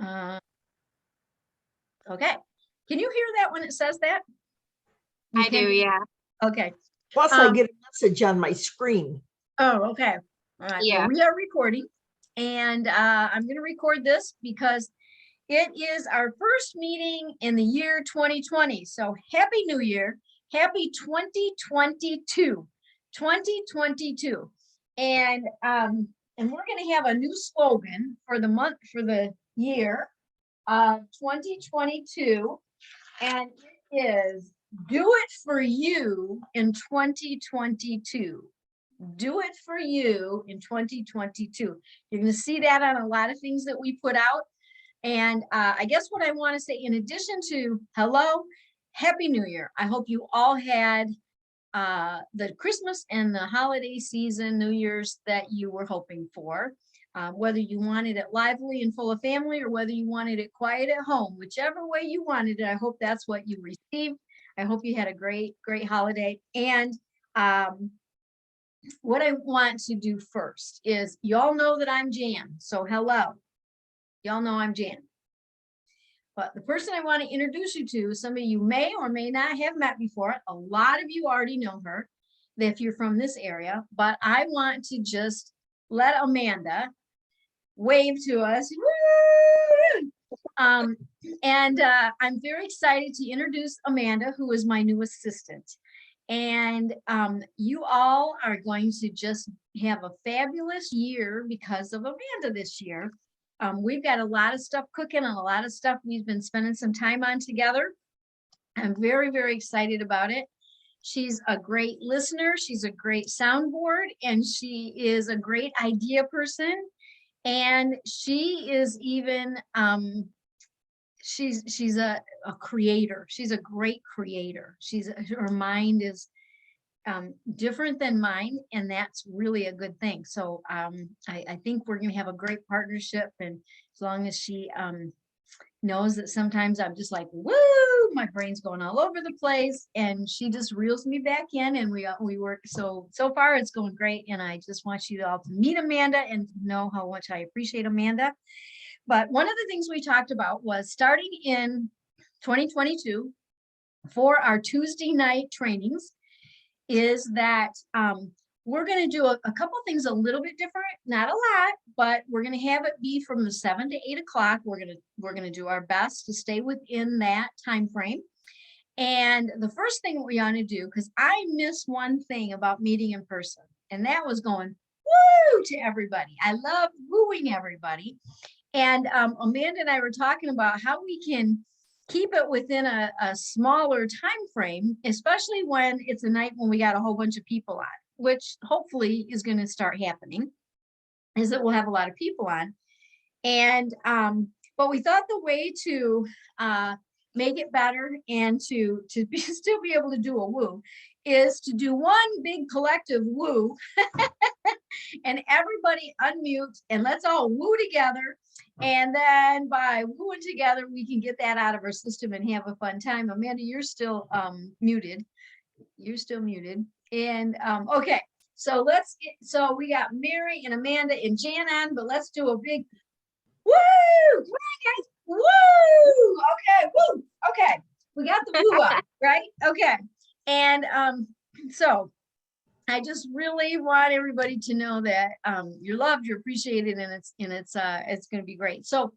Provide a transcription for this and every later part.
Uh, okay. Can you hear that when it says that? You I do, yeah. Okay. Plus, I get a message on my screen. Oh, okay. All right. Yeah. Well, we are recording, and I'm going to record this because it is our first meeting in the year 2020. So happy New Year. Happy 2022. 2022. And we're going to have a new slogan for the month, for the year 2022. And it is do it for you in 2022. Do it for you in 2022. You're going to see that on a lot of things that we put out. And I guess what I want to say, in addition to hello, Happy New Year. I hope you all had the Christmas and the holiday season, New Year's, that you were hoping for. Whether you wanted it lively and full of family or whether you wanted it quiet at home, whichever way you wanted it, I hope that's what you received. I hope you had a great holiday. And what I want to do first is, y'all know that I'm Jan. So hello. Y'all know I'm Jan. But the person I want to introduce you to, some of you may or may not have met before. A lot of you already know her if you're from this area, but I want to just let Amanda wave to us. I'm very excited to introduce Amanda, who is my new assistant. And you all are going to just have a fabulous year because of Amanda this year. We've got a lot of stuff cooking and a lot of stuff we've been spending some time on together. I'm very, very excited about it. She's a great listener. She's a great soundboard, and she is a great idea person. And she is even, she's a creator. She's a great creator. Her mind is different than mine, and that's really a good thing. So I think we're going to have a great partnership, and as long as she knows that sometimes I'm just like, woo, my brain's going all over the place, and she just reels me back in, and we work. So far it's going great, and I just want you all to meet Amanda and know how much I appreciate Amanda. But one of the things we talked about was starting in 2022 for our Tuesday night trainings is that we're going to do a couple things a little bit different, not a lot, but we're going to have it be from the 7 to 8 o'clock. We're going to do our best to stay within that time frame. And the first thing we want to do, because I miss one thing about meeting in person, and that was going woo to everybody. I love wooing everybody. And Amanda and I were talking about how we can keep it within a smaller time frame, especially when it's a night when we got a whole bunch of people on, which hopefully is going to start happening, is that we'll have a lot of people on. And but we thought the way to make it better and to still be able to do a woo is to do one big collective woo and everybody unmute and let's all woo together. And then by wooing together, we can get that out of our system and have a fun time. Amanda, you're still muted. You're still muted. And okay, so so we got Mary and Amanda and Jan on, but let's do a big woo! Come on, guys. Woo! Okay, woo! Okay, we got the woo up, right? Okay. And so I just really want everybody to know that you're loved, you're appreciated, and it's going to be great. So, all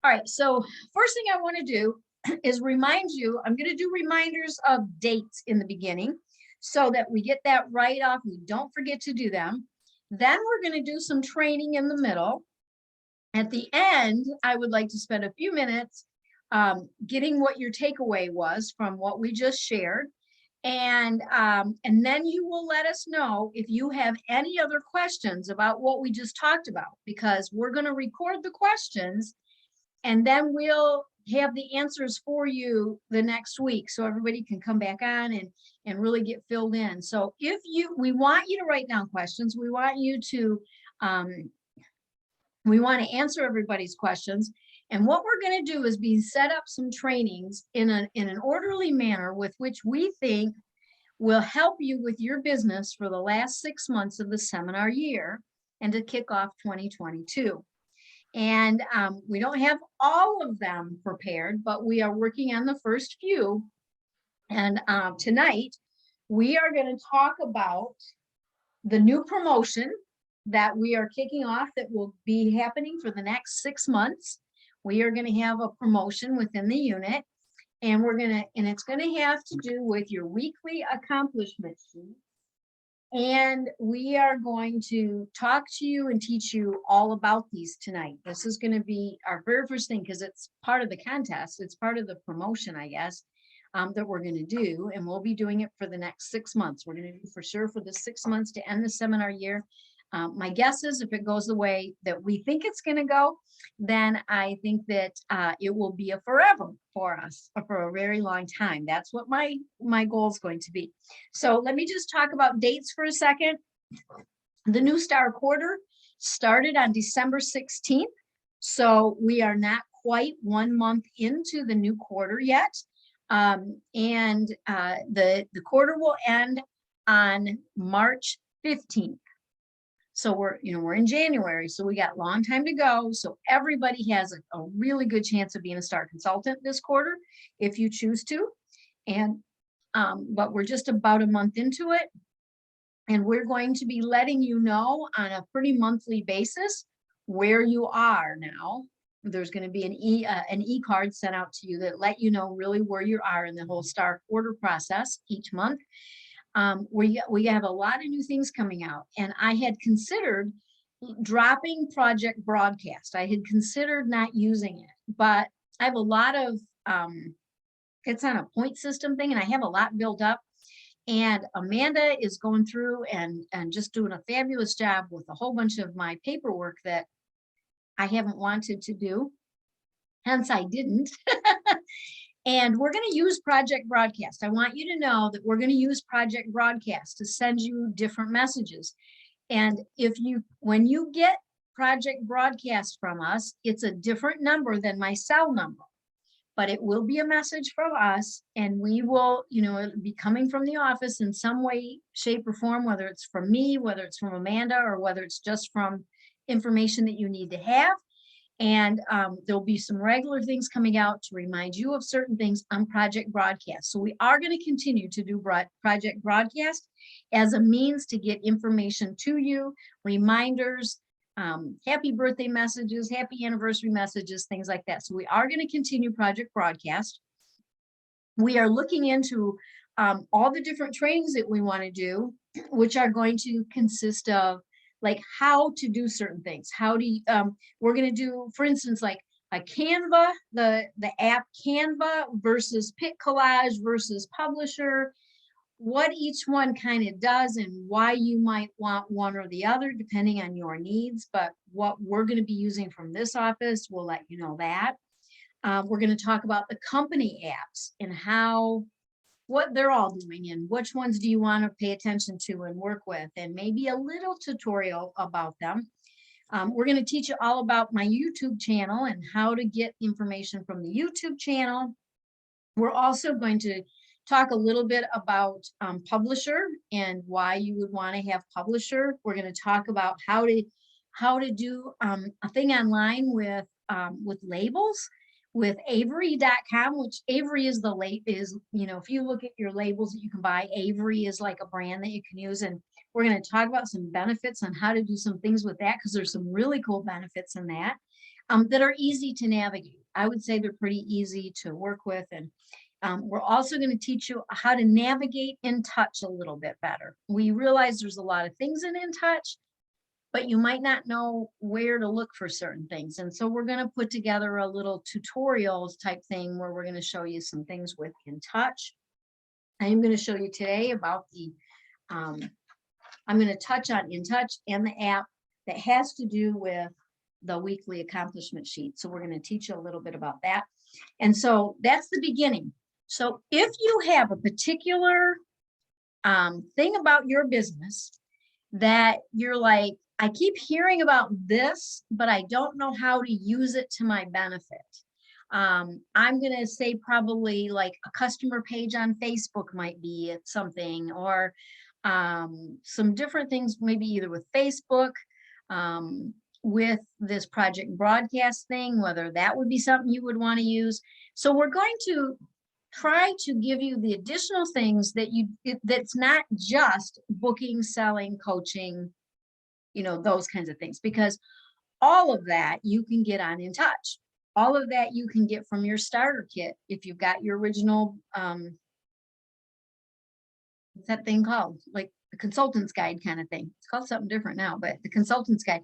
right. So first thing I want to do is remind you. I'm going to do reminders of dates in the beginning, so that we get that right off. We don't forget to do them. Then we're going to do some training in the middle. At the end, I would like to spend a few minutes getting what your takeaway was from what we just shared. And then you will let us know if you have any other questions about what we just talked about, because we're going to record the questions and then we'll have the answers for you the next week, so everybody can come back on and really get filled in. So we want you to write down questions. We want you to answer everybody's questions. And what we're going to do is set up some trainings in an orderly manner with which we think will help you with your business for the last 6 months of the seminar year and to kick off 2022. And we don't have all of them prepared, but we are working on the first few. And tonight, we are going to talk about the new promotion that we are kicking off that will be happening for the next 6 months. We are going to have a promotion within the unit, and it's going to have to do with your weekly accomplishment sheet. And we are going to talk to you and teach you all about these tonight. This is going to be our very first thing because it's part of the contest. It's part of the promotion, I guess, that we're going to do. And we'll be doing it for the next 6 months. We're going to do for sure for the 6 months to end the seminar year. My guess is if it goes the way that we think it's going to go, then I think that it will be a forever for us for a very long time. That's what my goal is going to be. So let me just talk about dates for a second. The New Star Quarter started on December 16th. So we are not quite 1 month into the new quarter yet. The quarter will end on March 15th. So we're in January, so we got a long time to go. So everybody has a really good chance of being a STAR consultant this quarter, if you choose to. And but we're just about a month into it, and we're going to be letting you know on a pretty monthly basis where you are now. There's going to be an e-card sent out to you that let you know really where you are in the whole STAR quarter process each month. We have a lot of new things coming out, and I had considered dropping Project Broadcast. I had considered not using it, but I have a lot of, it's on a point system thing, and I have a lot built up, and Amanda is going through and just doing a fabulous job with a whole bunch of my paperwork that I haven't wanted to do, hence I didn't. And we're going to use Project Broadcast. I want you to know that we're going to use Project Broadcast to send you different messages. And when you get Project Broadcast from us, it's a different number than my cell number, but it will be a message from us, and we will, it'll be coming from the office in some way, shape, or form, whether it's from me, whether it's from Amanda, or whether it's just from information that you need to have. And there'll be some regular things coming out to remind you of certain things on Project Broadcast. So we are going to continue to do Project Broadcast as a means to get information to you, reminders, happy birthday messages, happy anniversary messages, things like that. So we are going to continue Project Broadcast. We are looking into all the different trainings that we want to do, which are going to consist of like how to do certain things. We're going to do, for instance, like a Canva, the app Canva versus PicCollage versus Publisher, what each one kind of does and why you might want one or the other, depending on your needs. But what we're going to be using from this office, we'll let you know that. We're going to talk about the company apps and what they're all doing and which ones do you want to pay attention to and work with, and maybe a little tutorial about them. We're going to teach you all about my YouTube channel and how to get information from the YouTube channel. We're also going to talk a little bit about Publisher and why you would want to have Publisher. We're going to talk about how to do a thing online with labels, with Avery.com, which Avery is if you look at your labels that you can buy, Avery is like a brand that you can use. And we're going to talk about some benefits on how to do some things with that, because there's some really cool benefits in that that are easy to navigate. I would say they're pretty easy to work with. And we're also going to teach you how to navigate InTouch a little bit better. We realize there's a lot of things in InTouch, but you might not know where to look for certain things. And so we're going to put together a little tutorials type thing where we're going to show you some things with InTouch. I am going to show you today about I'm going to touch on InTouch and the app that has to do with the weekly accomplishment sheet. So we're going to teach you a little bit about that. And so that's the beginning. So if you have a particular thing about your business that you're like, I keep hearing about this, but I don't know how to use it to my benefit. I'm going to say probably like a customer page on Facebook might be something, or some different things, maybe either with Facebook with this project broadcast thing, whether that would be something you would want to use. So we're going to try to give you the additional things that that's not just booking, selling, coaching, those kinds of things, because all of that you can get on In Touch. All of that you can get from your starter kit. If you've got your original, what's that thing called? Like the consultant's guide kind of thing. It's called something different now, but the consultant's guide.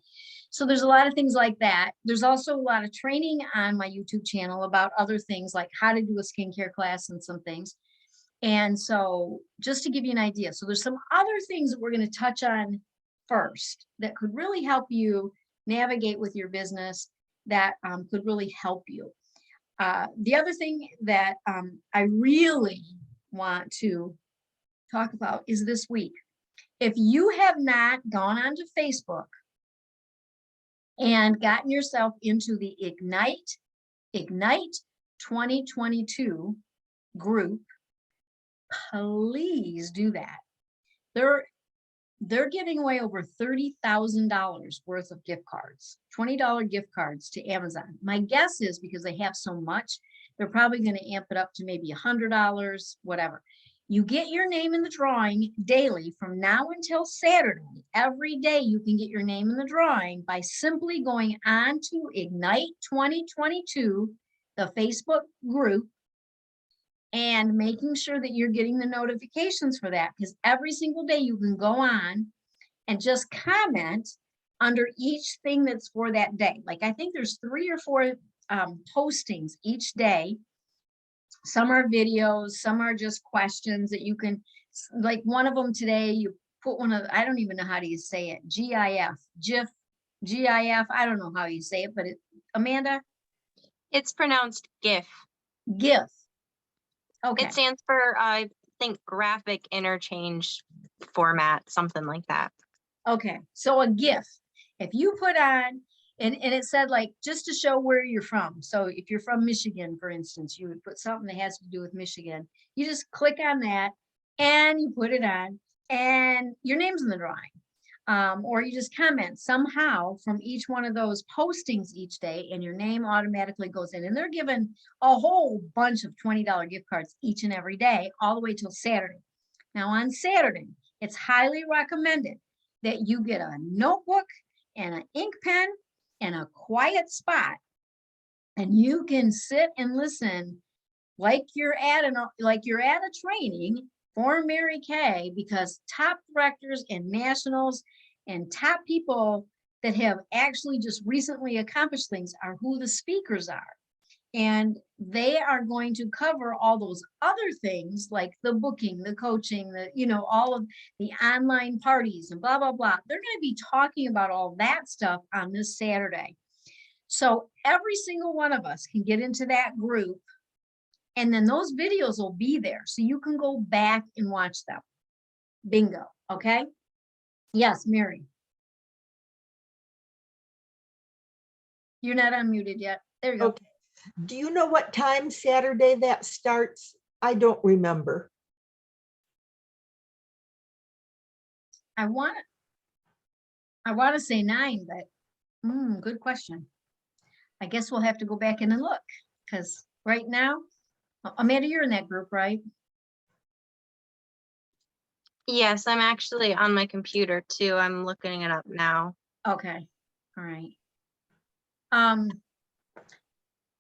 So there's a lot of things like that. There's also a lot of training on my YouTube channel about other things like how to do a skincare class and some things. And so just to give you an idea, so there's some other things that we're going to touch on first that could really help you navigate with your business, that could really help you. The other thing that I really want to talk about is this week. If you have not gone onto Facebook and gotten yourself into the Ignite 2022 group, please do that. They're giving away over $30,000 worth of gift cards, $20 gift cards to Amazon. My guess is because they have so much, they're probably going to amp it up to maybe $100, whatever. You get your name in the drawing daily from now until Saturday. Every day you can get your name in the drawing by simply going on to Ignite 2022, the Facebook group, and making sure that you're getting the notifications for that, because every single day you can go on and just comment under each thing that's for that day. Like I think there's 3 or 4 postings each day. Some are videos, some are just questions that you can, like one of them today, you put one of, I don't even know how do you say it, GIF, I don't know how you say it, but Amanda? It's pronounced GIF. GIF. Okay. It stands for, I think, graphic interchange format, something like that. Okay, so a GIF, if you put on, and it said like, just to show where you're from. So if you're from Michigan, for instance, you would put something that has to do with Michigan. You just click on that and you put it on and your name's in the drawing. Or you just comment somehow from each one of those postings each day and your name automatically goes in. And they're given a whole bunch of $20 gift cards each and every day, all the way till Saturday. Now on Saturday, it's highly recommended that you get a notebook and an ink pen and a quiet spot, and you can sit and listen like you're at a training for Mary Kay, because top directors and nationals and top people that have actually just recently accomplished things are who the speakers are. And they are going to cover all those other things like the booking, the coaching, all of the online parties and blah, blah, blah. They're going to be talking about all that stuff on this Saturday. So every single one of us can get into that group, and then those videos will be there. So you can go back and watch them. Bingo. Okay. Yes, Mary. You're not unmuted yet. There you go. Okay. Do you know what time Saturday that starts? I don't remember. I want to say 9, but good question. I guess we'll have to go back in and look, because right now, Amanda, you're in that group, right? Yes, I'm actually on my computer too. I'm looking it up now. Okay. All right.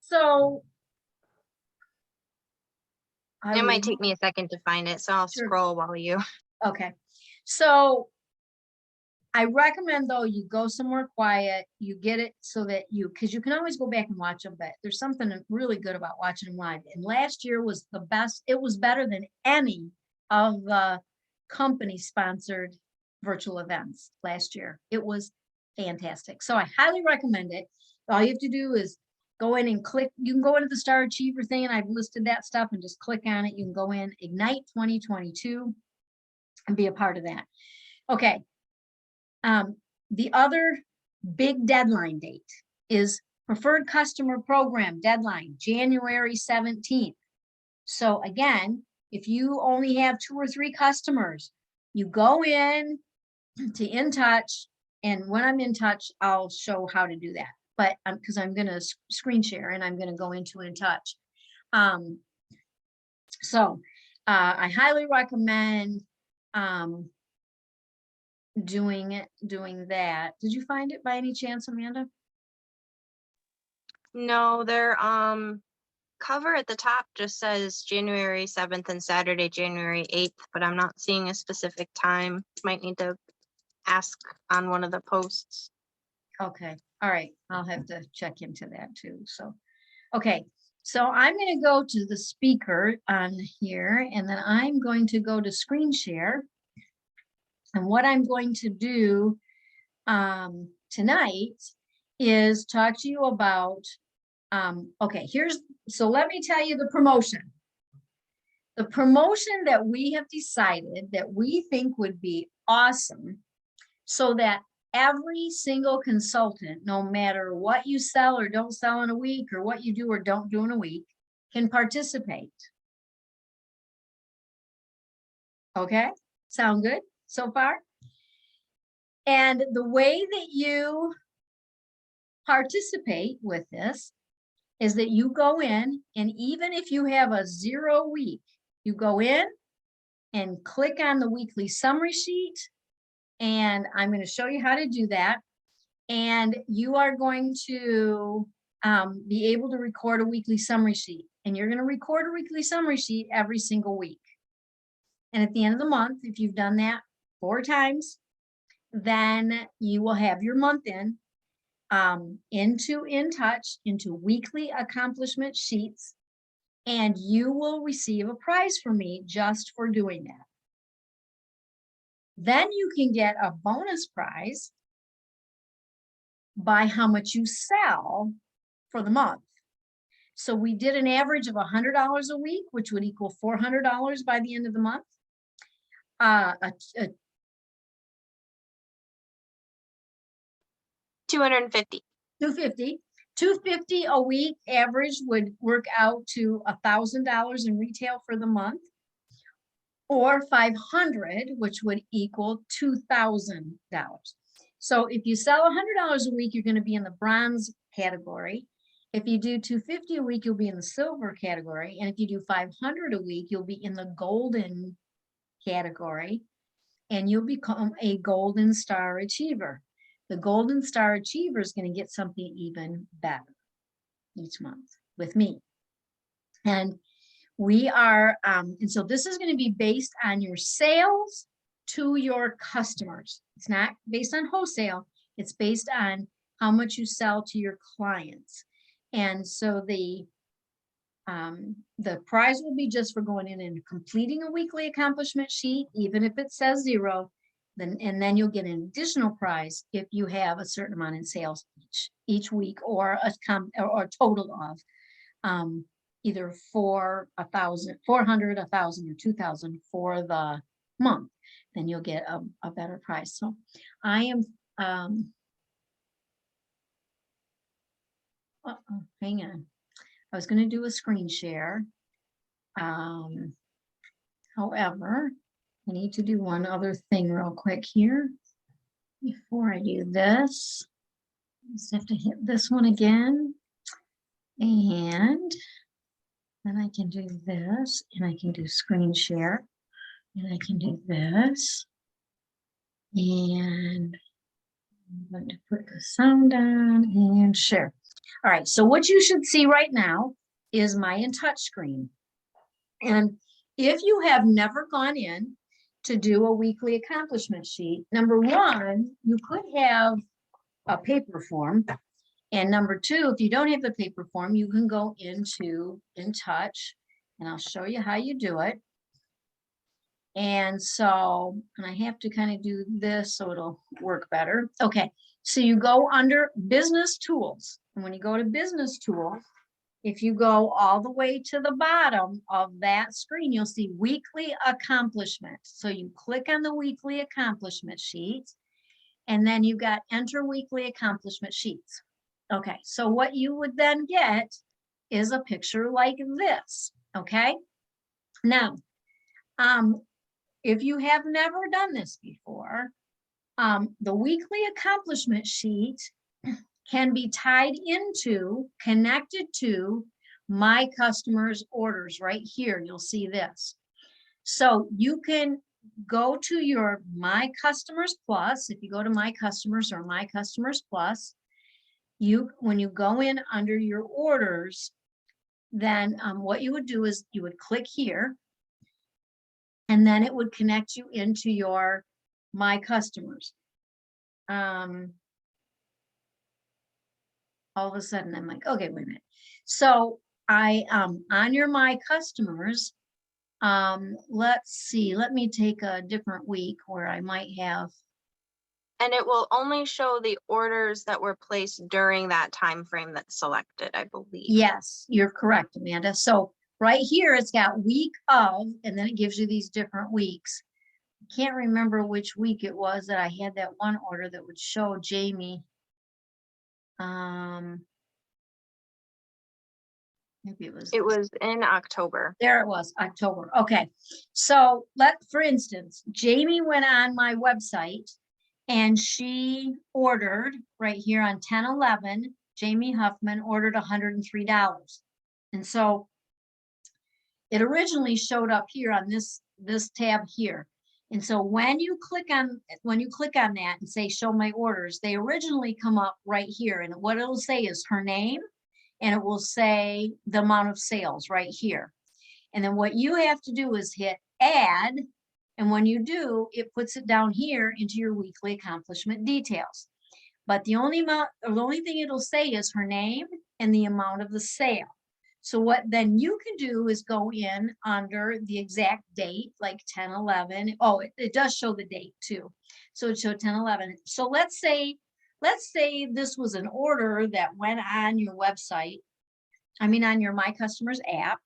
So It might take me a second to find it, so I'll Sure. scroll while you. Okay. So I recommend though you go somewhere quiet, you get it so that because you can always go back and watch them, but there's something really good about watching them live. And last year was the best. It was better than any of the company sponsored virtual events last year. It was fantastic. So I highly recommend it. All you have to do is go in and click. You can go into the Star Achiever thing, and I've listed that stuff, and just click on it. You can go in Ignite 2022 and be a part of that. Okay. The other big deadline date is preferred customer program deadline, January 17th. So again, if you only have 2 or 3 customers, you go in to In Touch, And when I'm in touch, I'll show how to do that. But because I'm going to screen share and I'm going to go into In Touch. So I highly recommend doing that. Did you find it by any chance, Amanda? No, their cover at the top just says January 7th and Saturday, January 8th, but I'm not seeing a specific time. Might need to ask on one of the posts. Okay, all right. I'll have to check into that too. So, okay. So I'm going to go to the speaker on here, and then I'm going to go to screen share. And what I'm going to do tonight is talk to you about, okay, so let me tell you the promotion. The promotion that we have decided that we think would be awesome, so that every single consultant, no matter what you sell or don't sell in a week, or what you do or don't do in a week, can participate. Okay, sound good so far? And the way that you participate with this is that you go in, and even if you have a 0 week, you go in and click on the weekly summary sheet. And I'm going to show you how to do that. And you are going to be able to record a weekly summary sheet. And you're going to record a weekly summary sheet every single week. And at the end of the month, if you've done that 4 times, then you will have your month into In Touch, into weekly accomplishment sheets, and you will receive a prize from me just for doing that. Then you can get a bonus prize by how much you sell for the month. So we did an average of $100 a week, which would equal $400 by the end of the month. $250. $250 a week average would work out to $1,000 in retail for the month, or 500, which would equal $2,000. So if you sell $100 a week, you're going to be in the bronze category. If you do $250 a week, you'll be in the silver category. And if you do $500 a week, you'll be in the golden category, and you'll become a Golden Star Achiever. The Golden Star Achiever is going to get something even better each month with me. And we are, and so this is going to be based on your sales to your customers. It's not based on wholesale. It's based on how much you sell to your clients. And so the prize will be just for going in and completing a weekly accomplishment sheet, even if it says 0. And then you'll get an additional prize if you have a certain amount in sales each week, or a total of either 400, 1,000, or 2,000 for the month. Then you'll get a better price. So I am hang on. I was going to do a screen share. However, I need to do one other thing real quick here before I do this. I just have to hit this one again, and then I can do this, and I can do screen share, and I can do this, and I'm going to put the sound on and share. All right, so what you should see right now is my In Touch screen. And if you have never gone in to do a weekly accomplishment sheet, number 1, you could have a paper form. And number 2, if you don't have the paper form, you can go into In Touch, and I'll show you how you do it. And so, and I have to kind of do this so it'll work better. Okay, so you go under Business Tools. And when you go to Business Tools, if you go all the way to the bottom of that screen, you'll see Weekly Accomplishment. So you click on the Weekly Accomplishment sheet, and then you got Enter Weekly Accomplishment Sheets. Okay, so what you would then get is a picture like this. Okay, now, if you have never done this before, The weekly accomplishment sheet can be tied into, connected to my customers' orders right here. You'll see this. So you can go to your My Customers Plus. If you go to My Customers or My Customers Plus, when you go in under your orders, then what you would do is you would click here, and then it would connect you into your My Customers. All of a sudden I'm like, okay, wait a minute. So I, on your My Customers, let's see, let me take a different week where I might have, And it will only show the orders that were placed during that time frame that's selected, I believe. yes, you're correct, Amanda. So right here, it's got week of, and then it gives you these different weeks. Can't remember which week it was that I had that one order that would show Jamie. Maybe it was. It was in October. There it was, October. Okay. So for instance, Jamie went on my website and she ordered right here on 10/11, Jamie Huffman ordered $103. And so it originally showed up here on this tab here. And so when you click on that and say show my orders, they originally come up right here. And what it'll say is her name, and it will say the amount of sales right here. And then what you have to do is hit add. And when you do, it puts it down here into your weekly accomplishment details. But the only thing it'll say is her name and the amount of the sale. So what then you can do is go in under the exact date, like 10/11. Oh, it does show the date too. So it showed 10/11. So let's say this was an order that went on your website. I mean, on your My Customers app,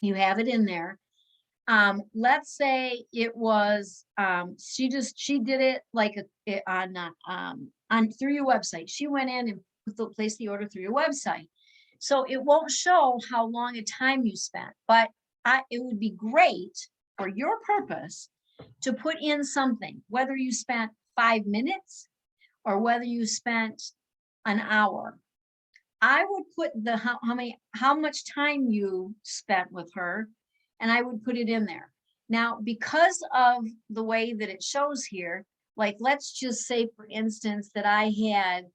you have it in there. Let's say it was, she did it like on through your website. She went in and placed the order through your website. So it won't show how long a time you spent, but it would be great for your purpose to put in something, whether you spent 5 minutes or whether you spent an hour. I would put how much time you spent with her, and I would put it in there. Now, because of the way that it shows here, like, let's just say, for instance, that I had,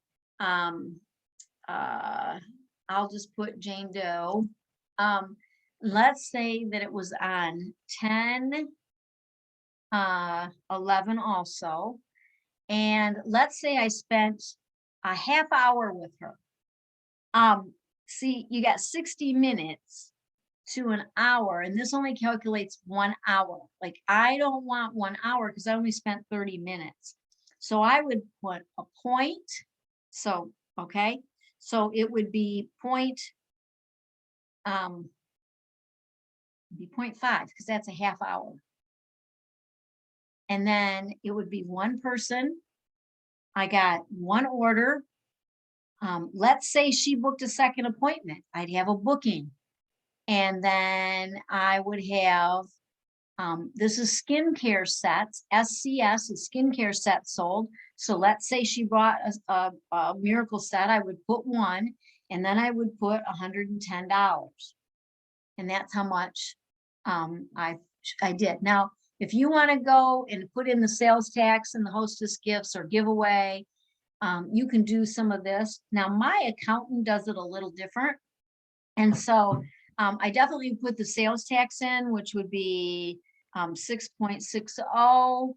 I'll just put Jane Doe. Let's say that it was on 10/11 also. And let's say I spent a half hour with her. See, you got 60 minutes to an hour, and this only calculates 1 hour. Like, I don't want 1 hour because I only spent 30 minutes. So I would put a point. So, okay. So it would be point, be 0.5 because that's a half hour. And then it would be one person. I got one order. Let's say she booked a second appointment. I'd have a booking. And then I would have, this is skincare sets, SCS is skincare sets sold. So let's say she bought a miracle set, I would put one, and then I would put $110. And that's how much I did. Now, if you want to go and put in the sales tax and the hostess gifts or giveaway, you can do some of this. Now, my accountant does it a little different. And so I definitely put the sales tax in, which would be 6.60.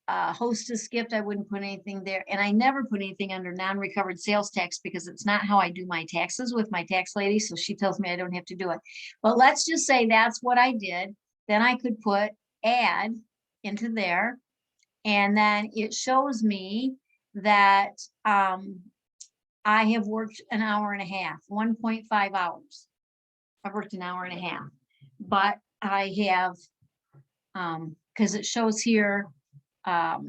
Hostess gift, I wouldn't put anything there. And I never put anything under non-recovered sales tax because it's not how I do my taxes with my tax lady. So she tells me I don't have to do it. But let's just say that's what I did. Then I could put add into there. And then it shows me that I have worked an hour and a half, 1.5 hours. I've worked an hour and a half, but I have, because it shows here, I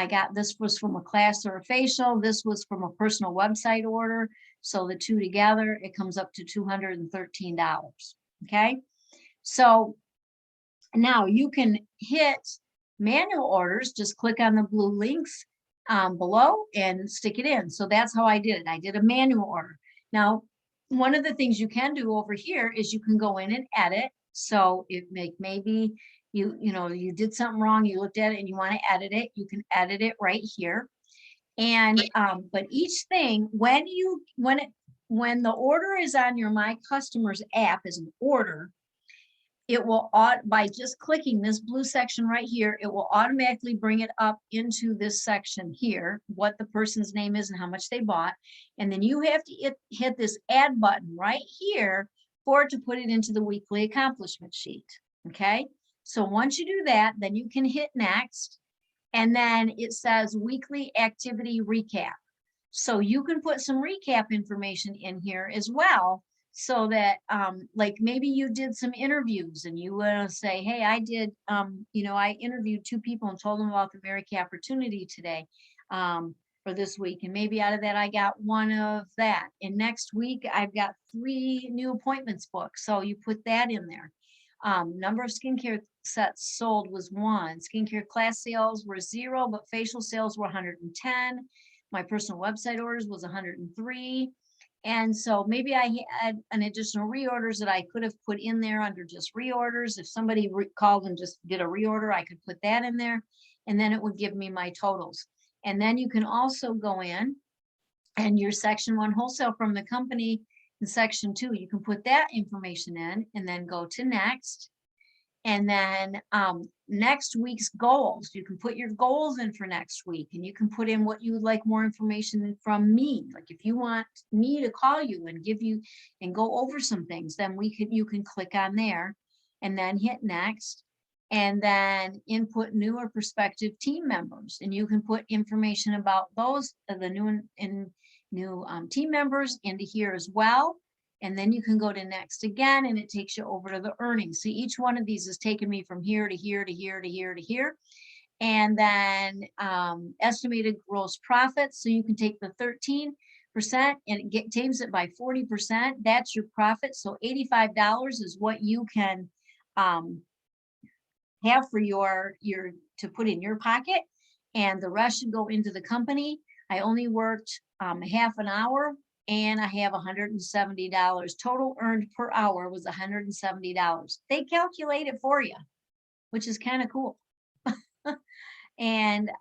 got, this was from a class or a facial, this was from a personal website order. So the two together, it comes up to $213. Okay. So now you can hit manual orders, just click on the blue links below and stick it in. So that's how I did it. I did a manual order. Now, one of the things you can do over here is you can go in and edit. So it maybe you did something wrong, you looked at it and you want to edit it, you can edit it right here. And but each thing, when the order is on your My Customers app as an order, it will by just clicking this blue section right here, it will automatically bring it up into this section here, what the person's name is and how much they bought. And then you have to hit this add button right here for it to put it into the weekly accomplishment sheet. Okay, so once you do that, then you can hit next, and then it says weekly activity recap. So you can put some recap information in here as well, so that like maybe you did some interviews and you want to say, hey, I did I interviewed 2 people and told them about the Merrick opportunity today for this week, and maybe out of that I got 1 of that, and next week I've got 3 new appointments booked. So you put that in there. Number of skincare sets sold was 1. Skincare class sales were 0, but facial sales were 110. My personal website orders was 103. And so maybe I had an additional reorders that I could have put in there under just reorders. If somebody called and just did a reorder, I could put that in there, and then it would give me my totals. And then you can also go in and your section 1 wholesale from the company in section 2, you can put that information in and then go to next. And then next week's goals, you can put your goals in for next week, and you can put in what you would like more information from me. Like if you want me to call you and give you and go over some things, then you can click on there and then hit next, and then input new or prospective team members, and you can put information about those the new team members into here as well. And then you can go to next again, and it takes you over to the earnings. So each one of these is taking me from here to here to here to here to here. And then estimated gross profits. So you can take the 13% and it times it by 40%. That's your profit. So $85 is what you can have for your to put in your pocket, and the rest should go into the company. I only worked half an hour, and I have $170. Total earned per hour was $170. They calculate it for you, which is kind of cool. And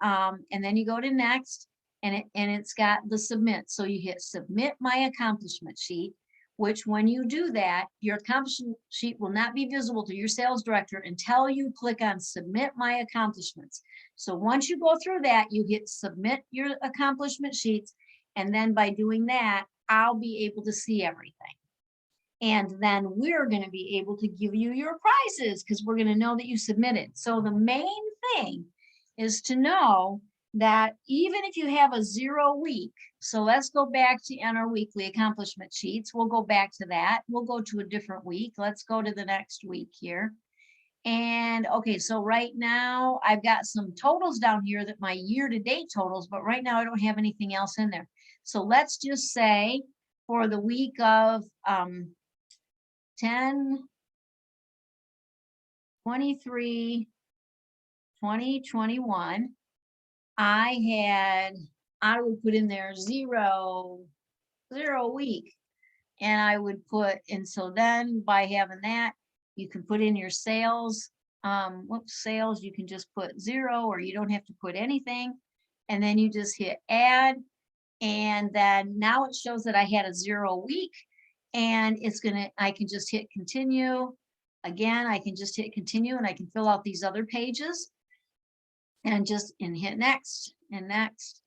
then you go to next, and it's got the submit. So you hit submit my accomplishment sheet, which when you do that, your accomplishment sheet will not be visible to your sales director until you click on submit my accomplishments. So once you go through that, you hit submit your accomplishment sheets. And then by doing that, I'll be able to see everything. And then we're going to be able to give you your prizes because we're going to know that you submitted. So the main thing is to know that even if you have a 0 week, so let's go back to enter weekly accomplishment sheets. We'll go back to that. We'll go to a different week. Let's go to the next week here. And okay, so right now I've got some totals down here that my year-to-date totals, but right now I don't have anything else in there. So let's just say for the week of 10/23/2021, I would put in there 0 week, and I would put, and so then by having that, you can put in your sales, sales, you can just put 0, or you don't have to put anything. And then you just hit add. And then now it shows that I had a 0 week, and I can just hit continue. Again, I can just hit continue, and I can fill out these other pages and hit next and next.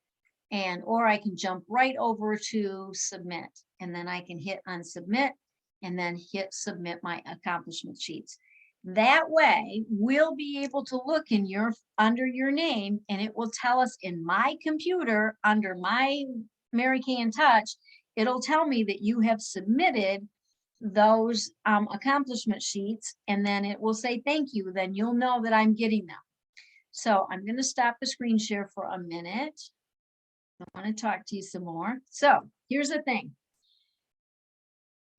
Or I can jump right over to submit, and then I can hit on submit and then hit submit my accomplishment sheets. That way we'll be able to look under your name, and it will tell us in my computer under my Mary Kay in Touch, it'll tell me that you have submitted those accomplishment sheets, and then it will say thank you. Then you'll know that I'm getting them. So I'm going to stop the screen share for a minute. I want to talk to you some more. So here's the thing.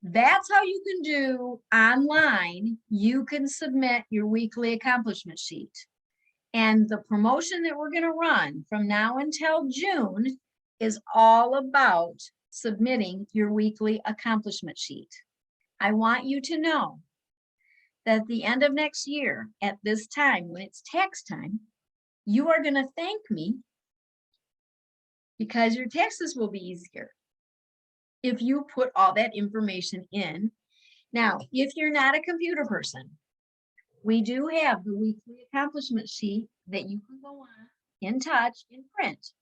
That's how you can do online. You can submit your weekly accomplishment sheet. And the promotion that we're gonna run from now until June is all about submitting your weekly accomplishment sheet. I want you to know that at the end of next year, at this time, when it's tax time, you are gonna thank me because your taxes will be easier if you put all that information in. Now, if you're not a computer person, we do have the weekly accomplishment sheet that you can go on in touch in print.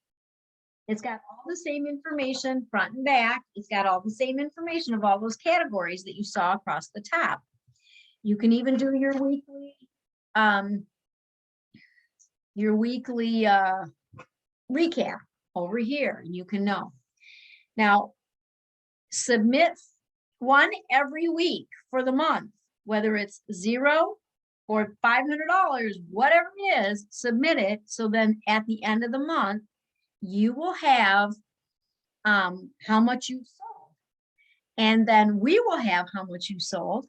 It's got all the same information front and back. It's got all the same information of all those categories that you saw across the top. You can even do your weekly recap over here, and you can know. Now, submit one every week for the month, whether it's $0 or $500, whatever it is, submit it. So then at the end of the month, you will have how much you sold. And then we will have how much you sold,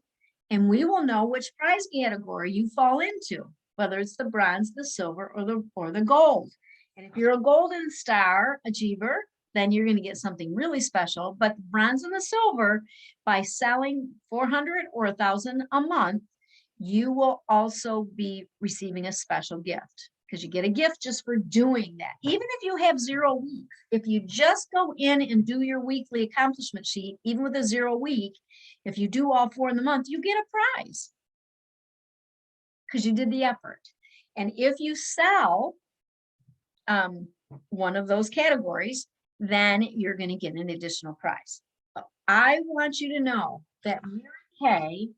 and we will know which prize category you fall into, whether it's the bronze, the silver, or the gold. And if you're a golden star achiever, then you're going to get something really special. But the bronze and the silver, by selling 400 or 1,000 a month, you will also be receiving a special gift, because you get a gift just for doing that. Even if you have 0 weeks, if you just go in and do your weekly accomplishment sheet, even with a 0 week, if you do all 4 in the month, you get a prize because you did the effort. And if you sell one of those categories, then you're going to get an additional prize. I want you to know that Mary Kay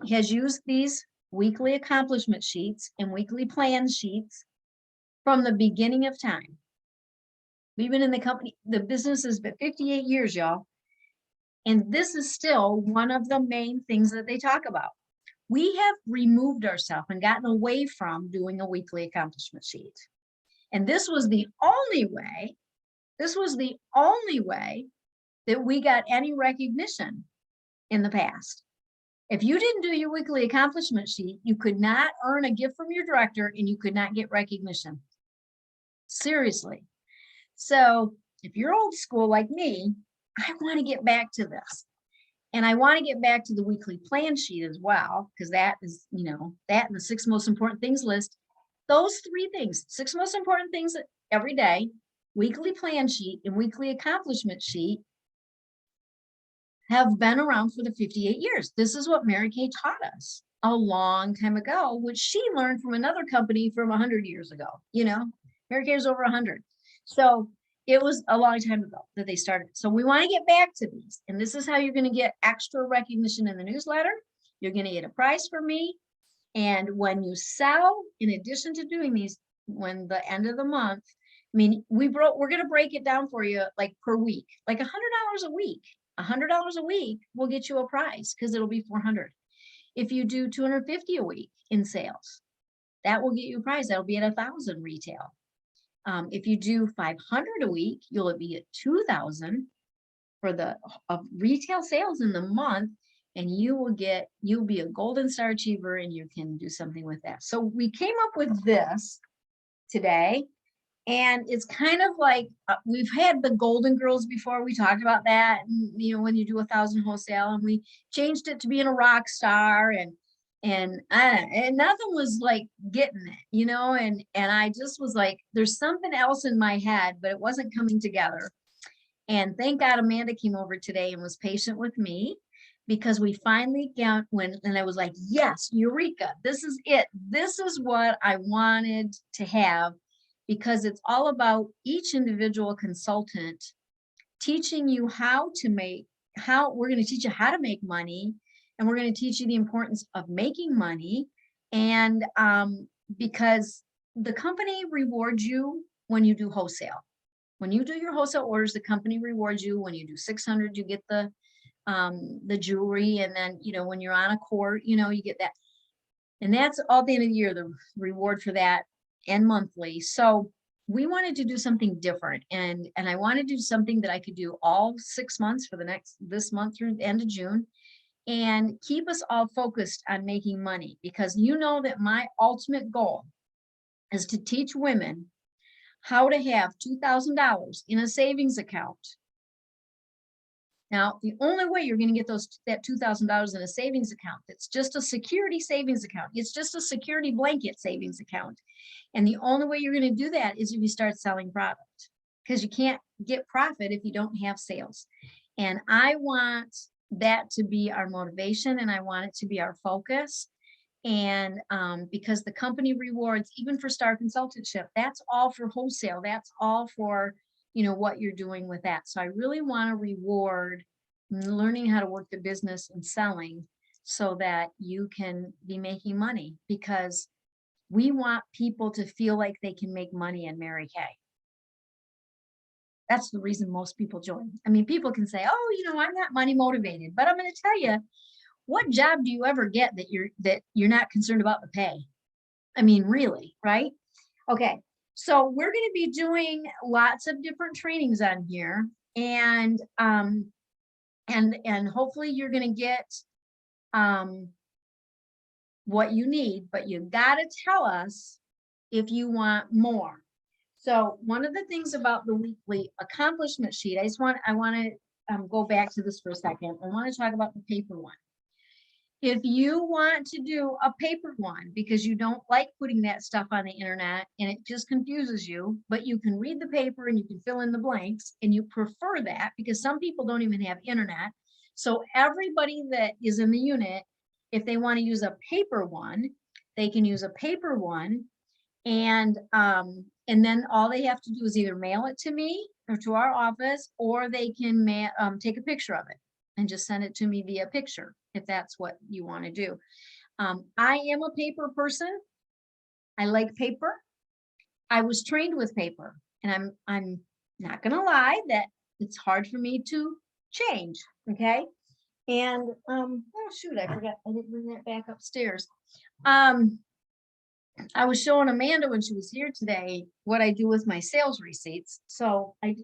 has used these weekly accomplishment sheets and weekly plan sheets from the beginning of time. We've been in the company, the business has been 58 years, y'all. And this is still one of the main things that they talk about. We have removed ourselves and gotten away from doing a weekly accomplishment sheet. And this was the only way that we got any recognition in the past. If you didn't do your weekly accomplishment sheet, you could not earn a gift from your director and you could not get recognition. Seriously. So if you're old school like me, I want to get back to this. And I want to get back to the weekly plan sheet as well, because that is, that and the 6 most important things list. Those 3 things, 6 most important things every day, weekly plan sheet and weekly accomplishment sheet, have been around for the 58 years. This is what Mary Kay taught us a long time ago, which she learned from another company from 100 years ago. Mary Kay was over 100. So it was a long time ago that they started. So we want to get back to these. And this is how you're going to get extra recognition in the newsletter. You're going to get a prize from me. And when you sell, in addition to doing these, when the end of the month, we're going to break it down for you like per week, like $100 a week. $100 a week will get you a prize because it'll be 400. If you do 250 a week in sales, that will get you a prize. That'll be at 1,000 retail. If you do 500 a week, you'll be at 2,000 for the retail sales in the month, and you'll be a golden star achiever, and you can do something with that. So we came up with this today. And it's kind of like, we've had the Golden Girls before. We talked about that, and, when you do 1,000 wholesale, and we changed it to being a rock star, and nothing was like getting it, and I just was like, there's something else in my head, but it wasn't coming together. And thank God Amanda came over today and was patient with me, because we finally got and I was like, yes, Eureka, this is it. This is what I wanted to have. Because it's all about each individual consultant teaching you we're going to teach you how to make money, and we're going to teach you the importance of making money. And because the company rewards you when you do wholesale. When you do your wholesale orders, the company rewards you. When you do 600, you get the jewelry. And then, when you're on a court, you get that. And that's all at the end of the year, the reward for that, and monthly. So we wanted to do something different, and I wanted to do something that I could do all 6 months for this month through the end of June, and keep us all focused on making money, because that my ultimate goal is to teach women how to have $2,000 in a savings account. Now, the only way you're going to get that $2,000 in a savings account, it's just a security savings account. It's just a security blanket savings account. And the only way you're going to do that is if you start selling product, because you can't get profit if you don't have sales. And I want that to be our motivation, and I want it to be our focus. And because the company rewards, even for Star Consultantship, that's all for wholesale. That's all for, what you're doing with that. So I really want to reward learning how to work the business and selling so that you can be making money, because we want people to feel like they can make money in Mary Kay. That's the reason most people join. I mean, people can say, oh, I'm not money motivated, but I'm going to tell you, what job do you ever get that you're not concerned about the pay? I mean, really, right? Okay. So we're going to be doing lots of different trainings on here, and hopefully you're going to get what you need, but you got to tell us if you want more. So one of the things about the weekly accomplishment sheet, I want to go back to this for a second. I want to talk about the paper one. If you want to do a paper one because you don't like putting that stuff on the internet and it just confuses you, but you can read the paper and you can fill in the blanks, and you prefer that because some people don't even have internet. So everybody that is in the unit, if they want to use a paper one, they can use a paper one. And then all they have to do is either mail it to me or to our office, or they can take a picture of it and just send it to me via picture, if that's what you want to do. I am a paper person. I like paper. I was trained with paper, and I'm not going to lie that it's hard for me to change. Okay. And, oh shoot, I forgot. I didn't bring that back upstairs. I was showing Amanda when she was here today what I do with my sales receipts. So I have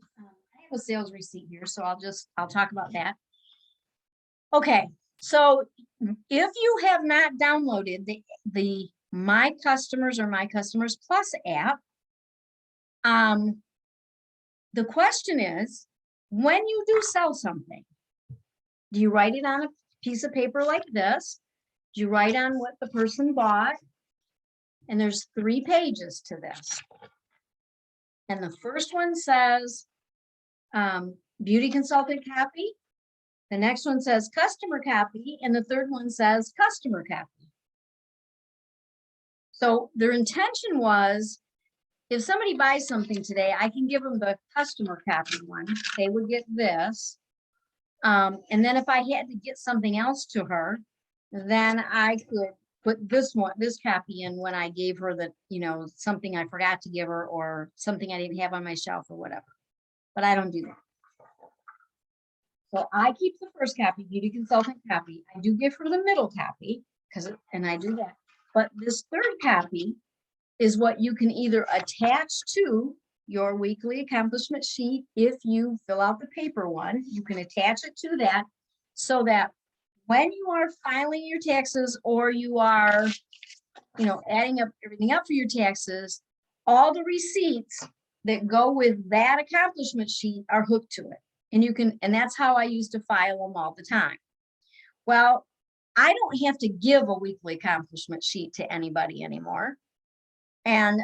a sales receipt here, so I'll talk about that. Okay, so if you have not downloaded the My Customers or My Customers Plus app, the question is, when you do sell something, do you write it on a piece of paper like this? Do you write on what the person bought? And there's 3 pages to this. And the first one says beauty consultant copy. The next one says customer copy. And the third one says customer copy. So their intention was, if somebody buys something today, I can give them the customer copy one. They would get this. And then if I had to get something else to her, then I could put this copy in when I gave her the, something I forgot to give her, or something I didn't have on my shelf or whatever. But I don't do that. So I keep the first copy, beauty consultant copy. I do give her the middle copy, and I do that. But this third copy is what you can either attach to your weekly accomplishment sheet. If you fill out the paper one, you can attach it to that, so that when you are filing your taxes, or you are, adding up everything up for your taxes, all the receipts that go with that accomplishment sheet are hooked to it. And that's how I used to file them all the time. Well, I don't have to give a weekly accomplishment sheet to anybody anymore. And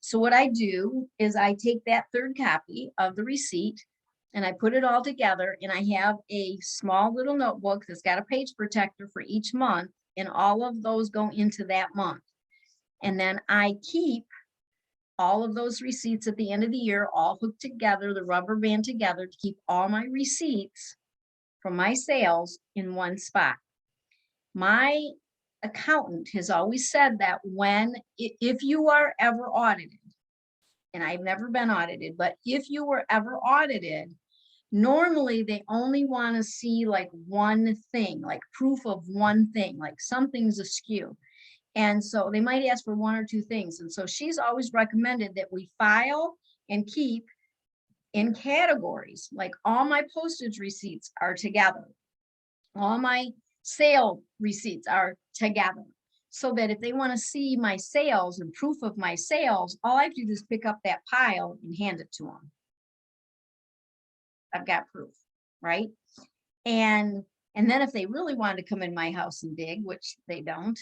so what I do is I take that third copy of the receipt and I put it all together, and I have a small little notebook that's got a page protector for each month, and all of those go into that month. And then I keep all of those receipts at the end of the year, all hooked together, the rubber band together, to keep all my receipts from my sales in one spot. My accountant has always said that if you are ever audited, and I've never been audited, but if you were ever audited, normally they only want to see like one thing, like proof of one thing, like something's askew. And so they might ask for 1 or 2 things. And so she's always recommended that we file and keep in categories. Like all my postage receipts are together. All my sale receipts are together. so that if they want to see my sales and proof of my sales, all I have to do is pick up that pile and hand it to them. I've got proof, right? And then if they really wanted to come in my house and dig, which they don't,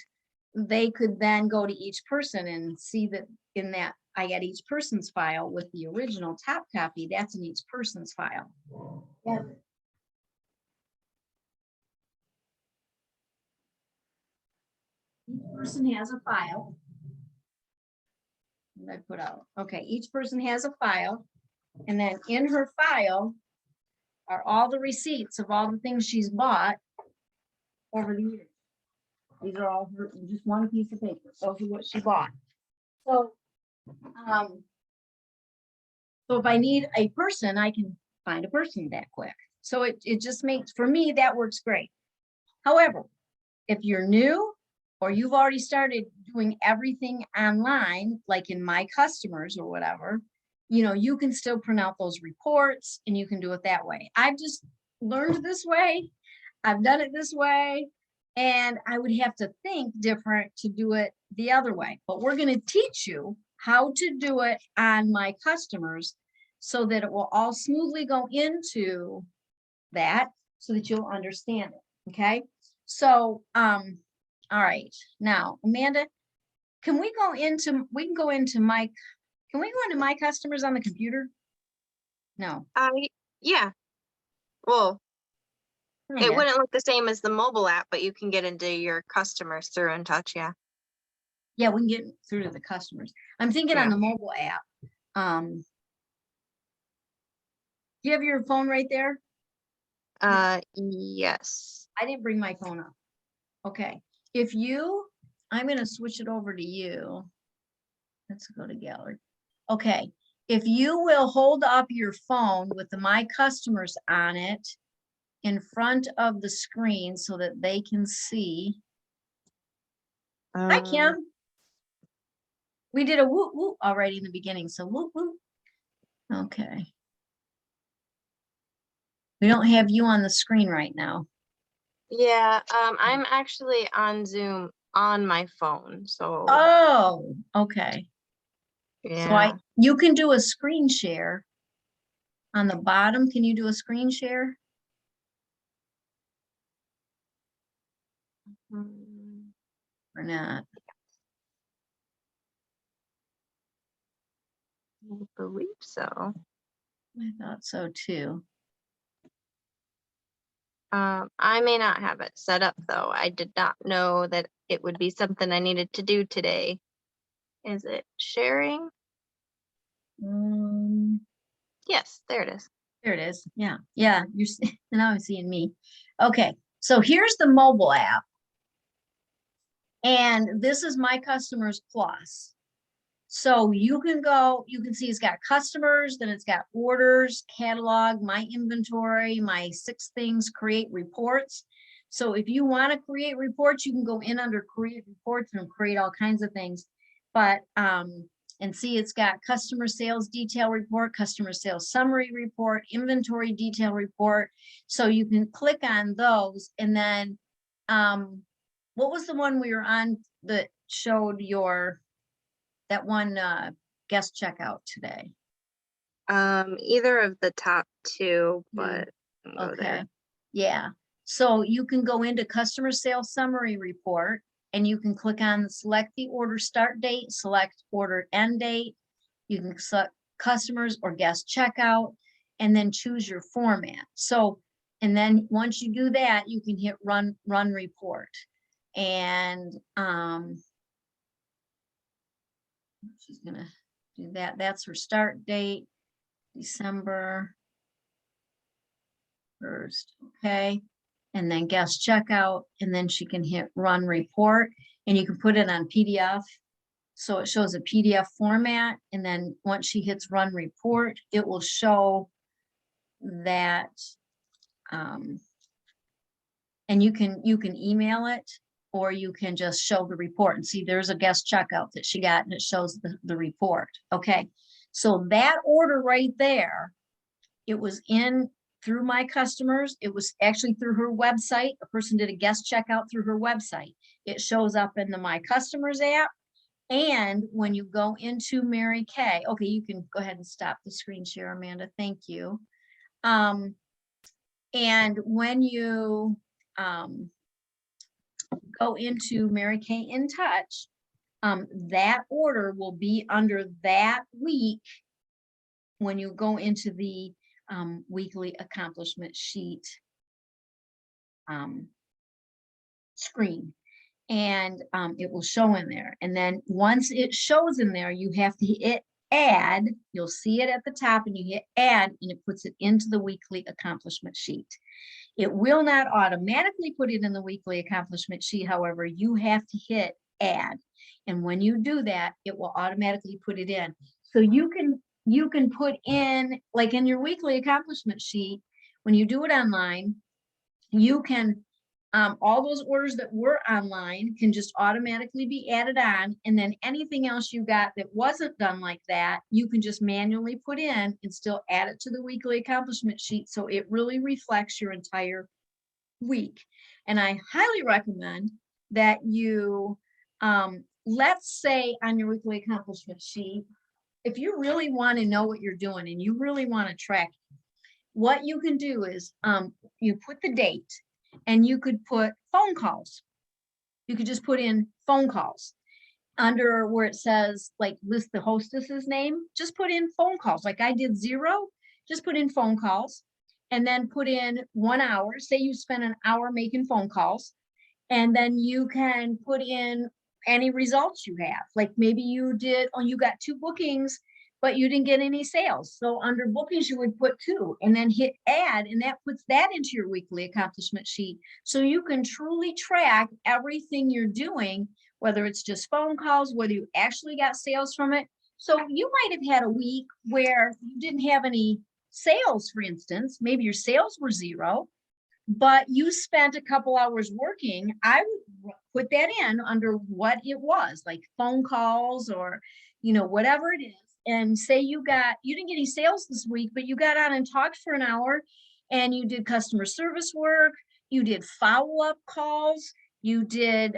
they could then go to each person and see that in that I got each person's file with the original top copy. That's in each person's file. Yeah. Each person has a file. What did I put out? Okay, each person has a file, and then in her file are all the receipts of all the things she's bought over the years. These are all her, just one piece of paper. Those are what she bought. So, so if I need a person, I can find a person that quick. So it just makes, for me, that works great. However, if you're new or you've already started doing everything online, like in My Customers or whatever, you know, you can still print out those reports and you can do it that way. I've just learned this way. I've done it this way. And I would have to think different to do it the other way. But we're going to teach you how to do it on My Customers so that it will all smoothly go into that so that you'll understand it. Okay. So, all right. Now, Amanda, can we go into, can we go into My Customers on the computer? No. Yeah. Well, Kinda. it wouldn't look the same as the mobile app, but you can get into your customers through InTouch, yeah. Yeah, we can get through to the customers. I'm thinking on Yeah. the mobile app. Do you have your phone right there? Yes. I didn't bring my phone up. Okay. If you, I'm going to switch it over to you. Let's go to gallery. Okay. If you will hold up your phone with the My Customers on it in front of the screen so that they can see. Hi, Kim. We did a whoop whoop already in the beginning, so whoop whoop. Okay. We don't have you on the screen right now. Yeah, I'm actually on Zoom on my phone, so Oh, okay. So yeah. you can do a screen share. On the bottom, can you do a screen share? Mm, Or not? I believe so. I thought so too. I may not have it set up though. I did not know that it would be something I needed to do today. Is it sharing? Yes, there it is. There it is. Yeah, yeah. Now I'm seeing me. Okay, so here's the mobile app. And this is My Customers Plus. So you can go, you can see it's got customers, then it's got orders, catalog, my inventory, my 6 things, create reports. So if you want to create reports, you can go in under create reports and create all kinds of things. But, and see, it's got customer sales detail report, customer sales summary report, inventory detail report. So you can click on those and then, what was the one we were on that showed your, that one guest checkout today? Either of the top 2, but I'll go Okay, there. yeah. So you can go into customer sales summary report and you can click on select the order start date, select order end date. You can select customers or guest checkout and then choose your format. So, and then once you do that, you can hit run report. And she's gonna do that. That's her start date, December 1st. Okay. And then guest checkout, and then she can hit run report and you can put it on PDF. So it shows a PDF format. And then once she hits run report, it will show that, and you can email it, or you can just show the report and see there's a guest checkout that she got and it shows the report. Okay. So that order right there, it was in through my customers. It was actually through her website. A person did a guest checkout through her website. It shows up in the My Customers app. And when you go into Mary Kay, okay, you can go ahead and stop the screen share, Amanda. Thank you. And when you go into Mary Kay In Touch, that order will be under that week when you go into the weekly accomplishment sheet screen. And it will show in there. And then once it shows in there, you have to hit add. You'll see it at the top and you hit add and it puts it into the weekly accomplishment sheet. It will not automatically put it in the weekly accomplishment sheet. However, you have to hit add. And when you do that, it will automatically put it in. So you can put in, like in your weekly accomplishment sheet, when you do it online, you can all those orders that were online can just automatically be added on. And then anything else you got that wasn't done like that, you can just manually put in and still add it to the weekly accomplishment sheet. So it really reflects your entire week. And I highly recommend that you, let's say on your weekly accomplishment sheet, if you really want to know what you're doing and you really want to track, what you can do is you put the date. And you could put phone calls. You could just put in phone calls under where it says like list the hostess's name. Just put in phone calls. Like I did 0, just put in phone calls and then put in 1 hour. Say you spent an hour making phone calls and then you can put in any results you have. Like maybe you did, oh, you got 2 bookings, but you didn't get any sales. So under bookings, you would put 2 and then hit add, and that puts that into your weekly accomplishment sheet. So you can truly track everything you're doing, whether it's just phone calls, whether you actually got sales from it. So you might have had a week where you didn't have any sales, for instance, maybe your sales were 0, but you spent a couple hours working. I would put that in under what it was, like phone calls or, whatever it is. And say you didn't get any sales this week, but you got on and talked for an hour and you did customer service work, you did follow-up calls, you did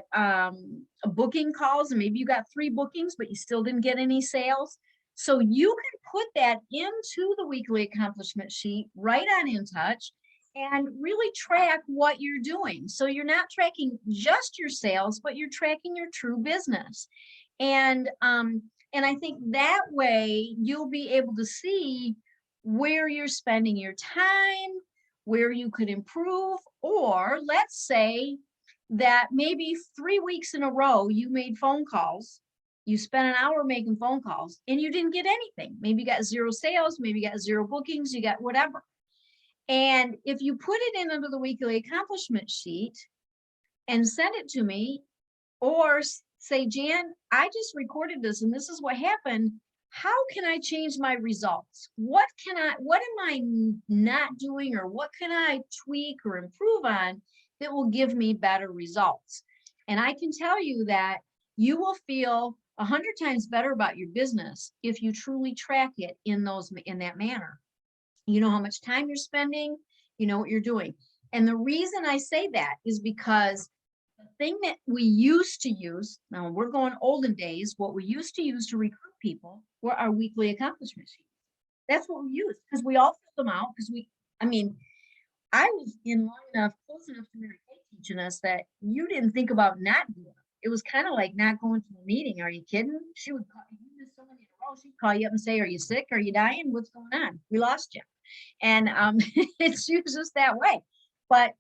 booking calls, and maybe you got 3 bookings, but you still didn't get any sales. So you can put that into the weekly accomplishment sheet right on In Touch and really track what you're doing. So you're not tracking just your sales, but you're tracking your true business. And I think that way you'll be able to see where you're spending your time, where you could improve, or let's say that maybe 3 weeks in a row you made phone calls, you spent an hour making phone calls and you didn't get anything. Maybe you got 0 sales, maybe you got 0 bookings, you got whatever. And if you put it in under the weekly accomplishment sheet and send it to me, or say, Jan, I just recorded this and this is what happened. How can I change my results? What am I not doing, or what can I tweak or improve on that will give me better results? And I can tell you that you will feel 100 times better about your business if you truly track it in that manner. You know how much time you're spending, you know what you're doing. And the reason I say that is because the thing that we used to use, now we're going olden days, what we used to use to recruit people were our weekly accomplishment sheets. That's what we used because we all filled them out because I was in long enough, close enough to Mary Kay teaching us that you didn't think about not doing it. It was kind of like not going to a meeting. Are you kidding? She would call you, missed so many in a row. She'd call you up and say, are you sick? Are you dying? What's going on? We lost you. And it's just that way. But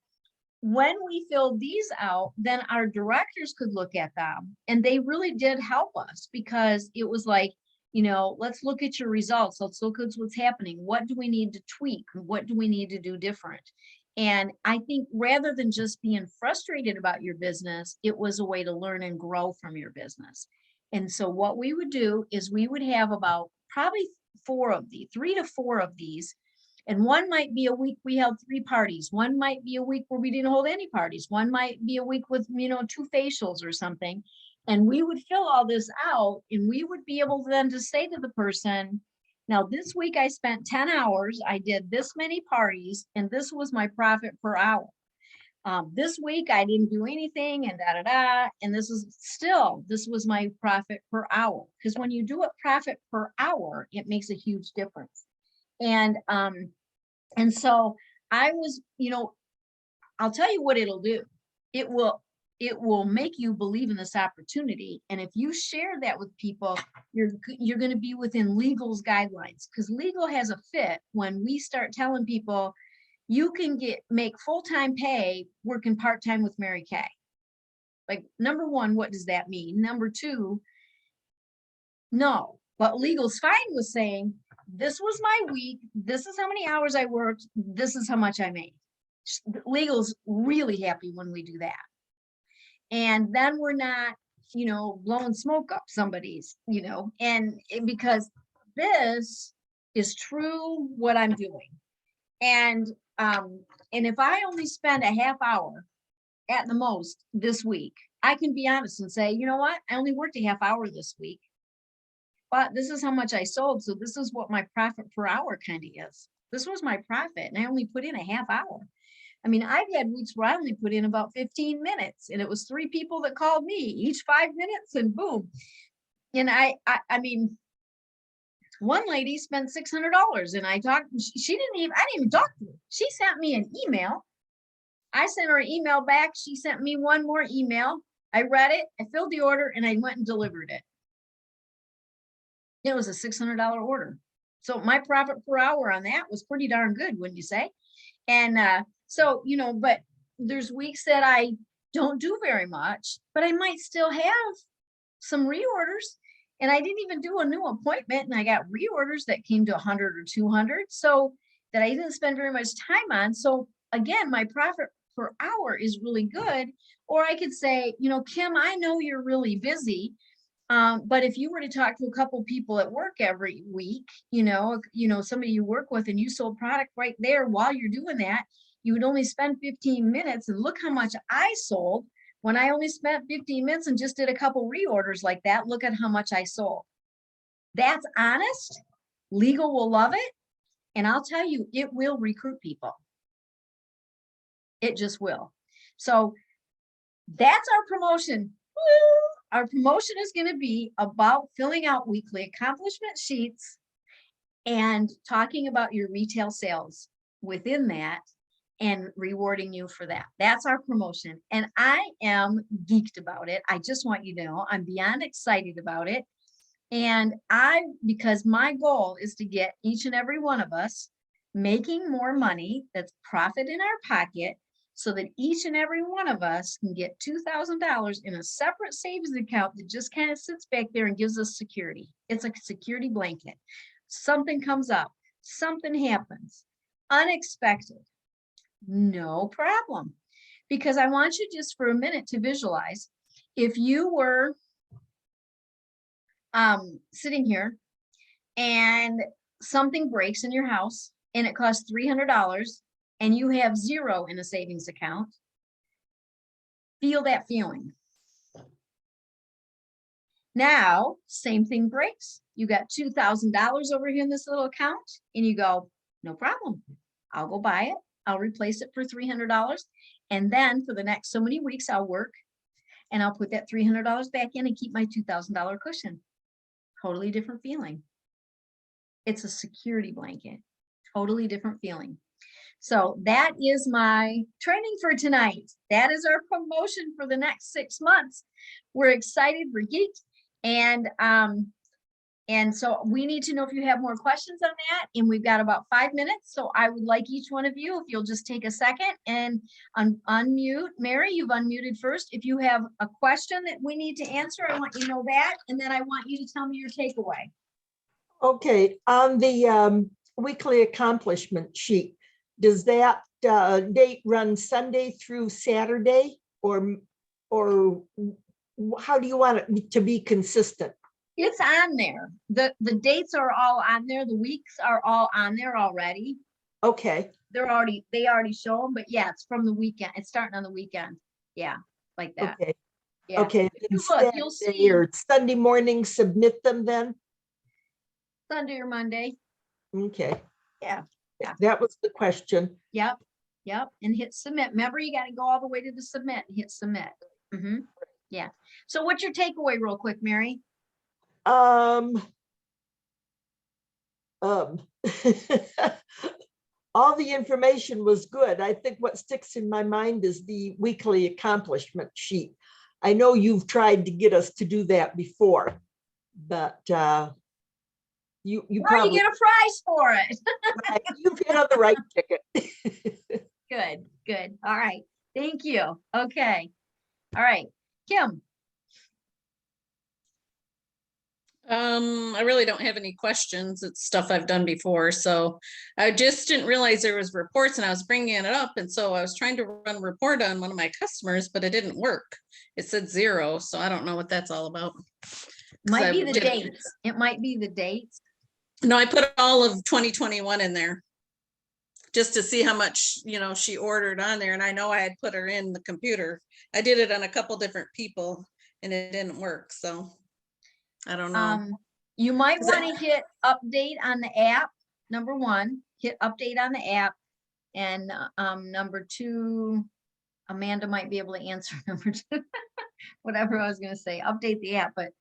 when we filled these out, then our directors could look at them, and they really did help us because it was like, let's look at your results. Let's look at what's happening. What do we need to tweak? What do we need to do different? And I think rather than just being frustrated about your business, it was a way to learn and grow from your business. And so what we would do is we would have about probably 3 to 4 of these. And one might be a week we held 3 parties. One might be a week where we didn't hold any parties. One might be a week with, 2 facials or something. And we would fill all this out, and we would be able then to say to the person, Now, this week I spent 10 hours, I did this many parties, and this was my profit per hour. This week I didn't do anything and and this was my profit per hour. Because when you do it profit per hour, it makes a huge difference. And so I was, I'll tell you what it'll do. It will make you believe in this opportunity. And if you share that with people, you're going to be within legal's guidelines, because legal has a fit when we start telling people you can make full-time pay working part-time with Mary Kay. Like, number one, what does that mean? Number two, no, but legal's fine with saying, this was my week, this is how many hours I worked, this is how much I made. Legal's really happy when we do that. And then we're not, blowing smoke up somebody's, because this is true what I'm doing. And if I only spend a half hour at the most this week, I can be honest and say, you know what, I only worked a half hour this week, but this is how much I sold. So this is what my profit per hour kind of is. This was my profit, and I only put in a half hour. I mean, I've had weeks where I only put in about 15 minutes, and it was 3 people that called me, each 5 minutes, and boom. And I mean, one lady spent $600, and I didn't even talk to her. She sent me an email. I sent her an email back. She sent me one more email. I read it, I filled the order, and I went and delivered it. It was a $600 order. So my profit per hour on that was pretty darn good, wouldn't you say? And so, but there's weeks that I don't do very much, but I might still have some reorders. And I didn't even do a new appointment, and I got reorders that came to 100 or 200, so that I didn't spend very much time on. So again, my profit per hour is really good. Or I could say, Kim, I know you're really busy, but if you were to talk to a couple people at work every week, somebody you work with, and you sold product right there while you're doing that, you would only spend 15 minutes, and look how much I sold. When I only spent 15 minutes and just did a couple reorders like that, look at how much I sold. That's honest. Legal will love it. And I'll tell you, it will recruit people. It just will. So that's our promotion. Woo! Our promotion is going to be about filling out weekly accomplishment sheets and talking about your retail sales within that, and rewarding you for that. That's our promotion. And I am geeked about it. I just want you to know I'm beyond excited about it. And because my goal is to get each and every one of us making more money, that's profit in our pocket, so that each and every one of us can get $2,000 in a separate savings account that just kind of sits back there and gives us security. It's like a security blanket. Something comes up, something happens, unexpected. No problem. Because I want you just for a minute to visualize, if you were sitting here and something breaks in your house and it costs $300 and you have zero in a savings account, feel that feeling. Now, same thing breaks. You got $2,000 over here in this little account, and you go, no problem. I'll go buy it. I'll replace it for $300. And then for the next so many weeks, I'll work and I'll put that $300 back in and keep my $2,000 cushion. Totally different feeling. It's a security blanket. Totally different feeling. So that is my training for tonight. That is our promotion for the next 6 months. We're excited, we're geeked. And so we need to know if you have more questions on that. And we've got about 5 minutes. So I would like each one of you, if you'll just take a second and unmute. Mary, you've unmuted first. If you have a question that we need to answer, I want you to know that. And then I want you to tell me your takeaway. Okay, on the weekly accomplishment sheet, does that date run Sunday through Saturday, or how do you want it to be consistent? It's on there. The dates are all on there. The weeks are all on there already. Okay. They already show them, but yeah, it's from the weekend. It's starting on the weekend. Yeah, like that. Okay. Yeah. Okay. If you look, you'll see. Or Sunday morning, submit them then? Sunday or Monday. Okay. Yeah, yeah. That was the question. Yep, yep, and hit submit. Remember, you gotta go all the way to the submit and hit submit. Yeah. So what's your takeaway real quick, Mary? Um, all the information was good. I think what sticks in my mind is the weekly accomplishment sheet. I know you've tried to get us to do that before, but you Well, you probably get a prize for it. you've hit on the right ticket. Good, good. All right. Thank you. Okay. All right. Kim, I really don't have any questions. It's stuff I've done before, so I just didn't realize there was reports and I was bringing it up. And so I was trying to run a report on one of my customers, but it didn't work. It said 0, so I don't know what that's all about. might be I the did- dates. It might be the dates. No, I put all of 2021 in there. Just to see how much, she ordered on there, and I know I had put her in the computer. I did it on a couple different people and it didn't work, so I don't know. You might 'Cause I- want to hit update on the app. Number one, hit update on the app. And number two, Amanda might be able to answer number two. Whatever I was gonna say, update the app, but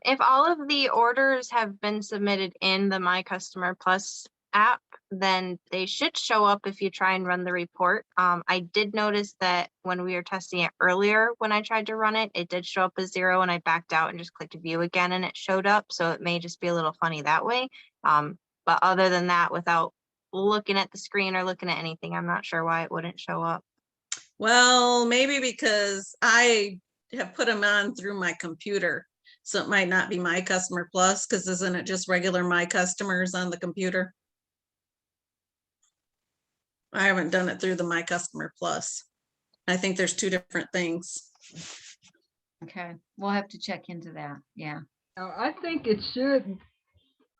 If all of the orders have been submitted in the My Customer Plus app, then they should show up if you try and run the report. I did notice that when we were testing it earlier, when I tried to run it, it did show up as 0 and I backed out and just clicked view again and it showed up. So it may just be a little funny that way. But other than that, without looking at the screen or looking at anything, I'm not sure why it wouldn't show up. Well, maybe because I have put them on through my computer. So it might not be My Customer Plus, because isn't it just regular My Customers on the computer? I haven't done it through the My Customer Plus. I think there's 2 different things. okay, we'll have to check into that. Yeah. I think it should,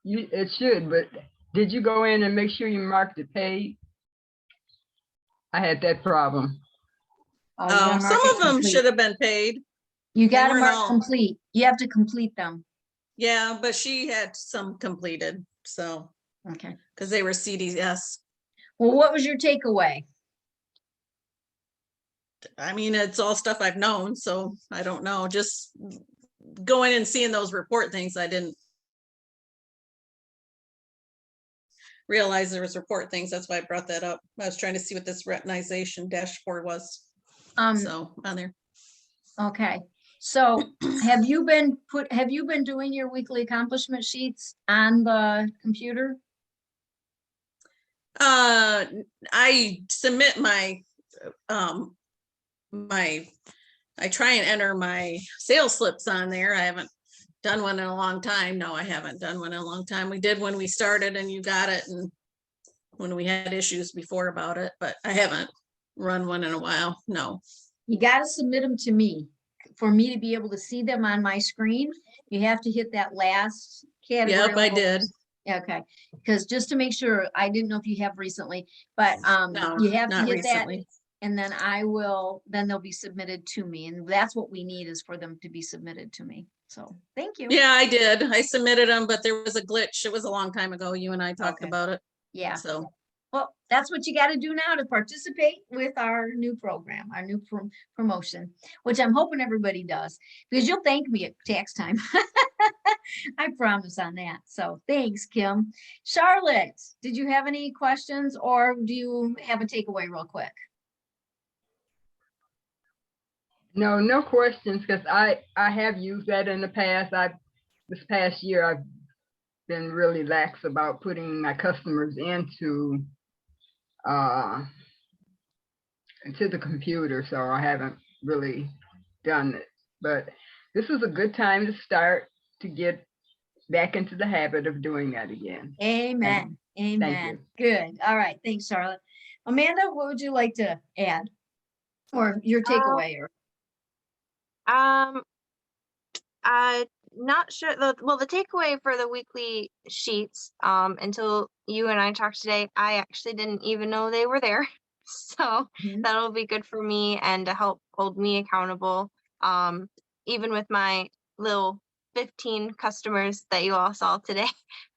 it should, but did you go in and make sure you marked it paid? I had that problem. you gotta mark Some it of them complete. should have been paid. You gotta weren't mark all- complete. You have to complete them. Yeah, but she had some completed, so, Okay. because they were CDS. Well, what was your takeaway? I mean, it's all stuff I've known, so I don't know, just going and seeing those report things, I didn't realize there was report things, that's why I brought that up. I was trying to see what this retinization dashboard was, so on there. Okay, so have you been doing your weekly accomplishment sheets on the computer? I submit my, I try and enter my sales slips on there. I haven't done one in a long time. No, I haven't done one in a long time. We did when we started and you got it, and when we had issues before about it, but I haven't run one in a while. No. You gotta submit them to me. For me to be able to see them on my screen, you have to hit that last category. Yep, I did. Yeah, okay, because just to make sure, I didn't know if you have recently, but No, you have to not hit that. recently. And then then they'll be submitted to me, and that's what we need, is for them to be submitted to me. So, thank you. Yeah, I did. I submitted them, but there was a glitch. It was a long time ago. You and I talked Okay. about it. Yeah, So, well, that's what you gotta do now to participate with our new program, our new promotion, which I'm hoping everybody does, because you'll thank me at tax time. I promise on that. So thanks, Kim. Charlotte, did you have any questions, or do you have a takeaway real quick? No, no questions, because I have used that in the past. This past year, I've been really lax about putting my customers into the computer, so I haven't really done it. But this is a good time to start to get back into the habit of doing that again. Amen. Amen. Good. All right. Thanks, Charlotte. Amanda, what would you like to add? Or your takeaway, or I'm not sure. The takeaway for the weekly sheets, until you and I talked today, I actually didn't even know they were there. So Mhm. that'll be good for me and to help hold me accountable. Even with my little 15 customers that you all saw today.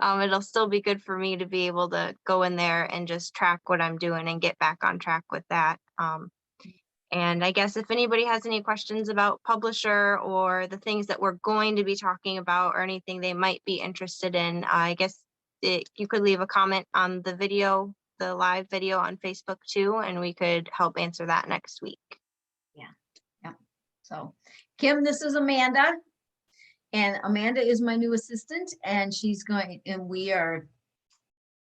It'll still be good for me to be able to go in there and just track what I'm doing and get back on track with that. And I guess if anybody has any questions about Publisher or the things that we're going to be talking about or anything they might be interested in, I guess you could leave a comment on the video, the live video on Facebook too, and we could help answer that next week. So Kim, this is Amanda. And Amanda is my new assistant and she's going, and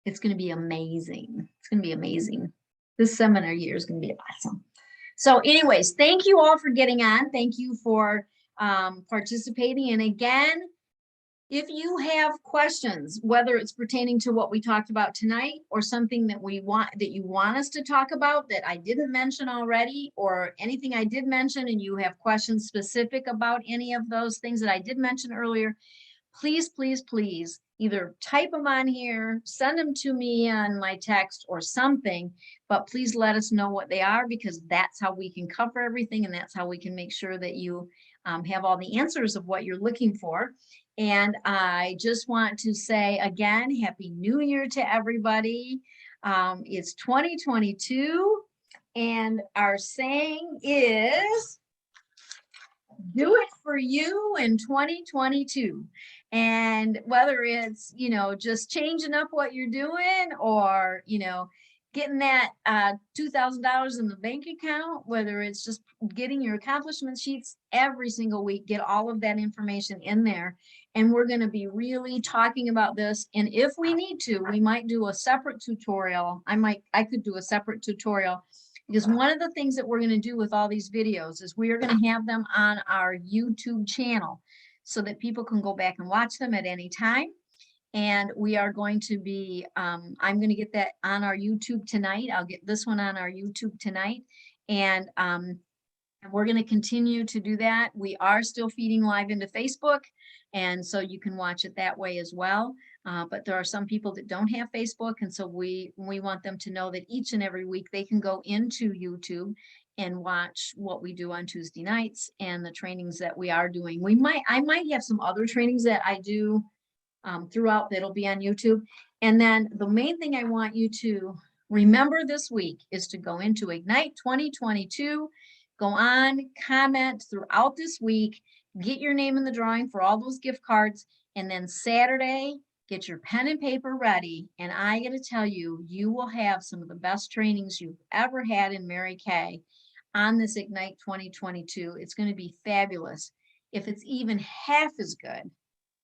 it's going to be amazing. It's going to be amazing. This seminar year is going to be awesome. So anyways, thank you all for getting on. Thank you for participating. And again, if you have questions, whether it's pertaining to what we talked about tonight or something that you want us to talk about that I didn't mention already, or anything I did mention and you have questions specific about any of those things that I did mention earlier, please, please, please either type them on here, send them to me on my text or something, but please let us know what they are, because that's how we can cover everything and that's how we can make sure that you have all the answers of what you're looking for. And I just want to say again, Happy New Year to everybody. It's 2022 and our saying is, do it for you in 2022. And whether it's, just changing up what you're doing or, getting that $2,000 in the bank account, whether it's just getting your accomplishment sheets every single week, get all of that information in there. And we're going to be really talking about this. And if we need to, we might do a separate tutorial. I could do a separate tutorial, because one of the things that we're going to do with all these videos is we are going to have them on our YouTube channel so that people can go back and watch them at any time. And we are going to be, I'm going to get that on our YouTube tonight. I'll get this one on our YouTube tonight. And we're going to continue to do that. We are still feeding live into Facebook. And so you can watch it that way as well. But there are some people that don't have Facebook. And so we want them to know that each and every week they can go into YouTube and watch what we do on Tuesday nights and the trainings that we are doing. I might have some other trainings that I do throughout that'll be on YouTube. And then the main thing I want you to remember this week is to go into Ignite 2022, go on, comment throughout this week, get your name in the drawing for all those gift cards. And then Saturday, get your pen and paper ready. And I got to tell you, you will have some of the best trainings you've ever had in Mary Kay on this Ignite 2022. It's going to be fabulous. If it's even half as good